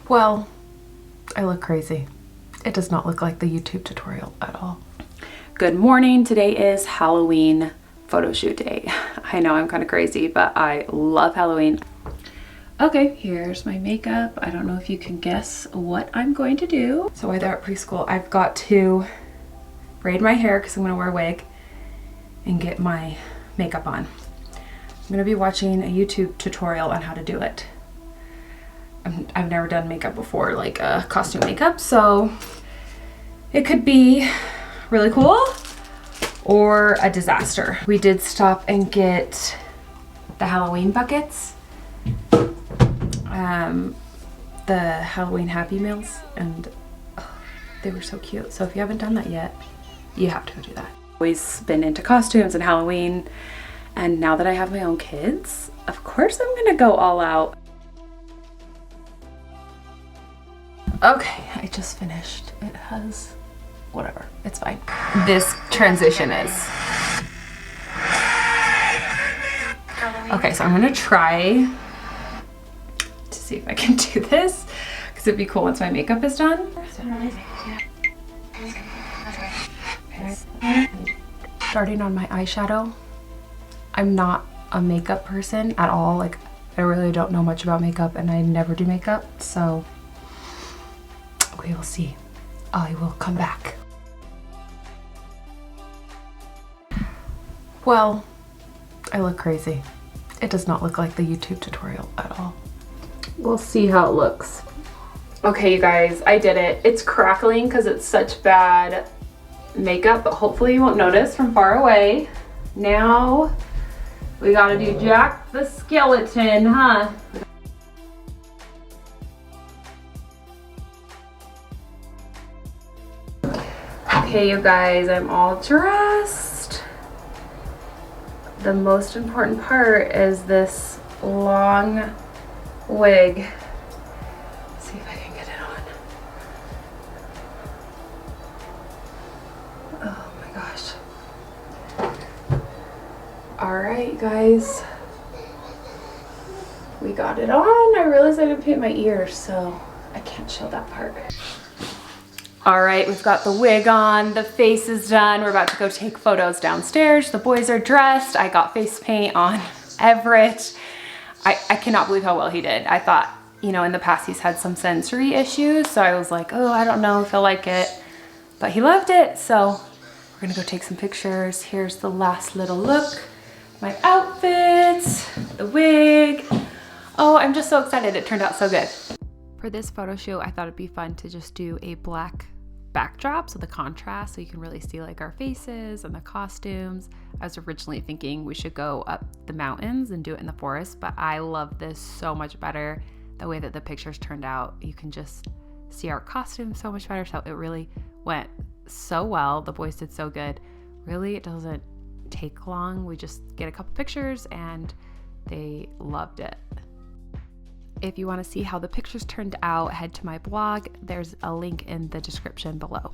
Well, I look crazy. It does not look like the YouTube tutorial at all. Good morning. Today is Halloween photo shoot day. I know I'm kind of crazy, but I love Halloween. Okay, here's my makeup. I don't know if you can guess what I'm going to do. So while they're at preschool, I've got to braid my hair because I'm going to wear a wig and get my makeup on. I'm going to be watching a YouTube tutorial on how to do it. I've never done makeup before, like costume makeup, so it could be really cool or a disaster. We did stop and get the Halloween buckets, the Halloween Happy Meals, and they were so cute. So if you haven't done that yet, you have to go do that. Always been into costumes and Halloween, and now that I have my own kids, of course I'm gonna go all out. Okay, I just finished. It has whatever, it's fine. This transition is. Okay, so I'm gonna try to see if I can do this because it'd be cool once my makeup is done. Starting on my eyeshadow. I'm not a makeup person at all. Like, I really don't know much about makeup and I never do makeup, so we will see. I will come back. Well, I look crazy. It does not look like the YouTube tutorial at all. We'll see how it looks. Okay, you guys, I did it. It's crackling because it's such bad makeup, but hopefully you won't notice from far away. Now we gotta do Jack the Skeleton, huh? Okay, you guys, I'm all dressed. The most important part is this long wig. Let's see if I can get it on. Oh my gosh. All right, guys. We got it on. I realized I didn't paint my ears, so I can't show that part. All right, we've got the wig on, the face is done. We're about to go take photos downstairs. The boys are dressed. I got face paint on Everett. I cannot believe how well he did. I thought, you know, in the past he's had some sensory issues, so I was like, oh, I don't know if he'll like it, but he loved it. So we're gonna go take some pictures. Here's the last little look. My outfits, the wig. Oh, I'm just so excited. It turned out so good. For this photo shoot, I thought it'd be fun to just do a black backdrop, so the contrast, so you can really see like our faces and the costumes. I was originally thinking we should go up the mountains and do it in the forest, but I love this so much better. The way that the pictures turned out, you can just see our costumes so much better. So it really went so well. The boys did so good. Really, it doesn't take long. We just get a couple pictures and they loved it. If you want to see how the pictures turned out, head to my blog. There's a link in the description below.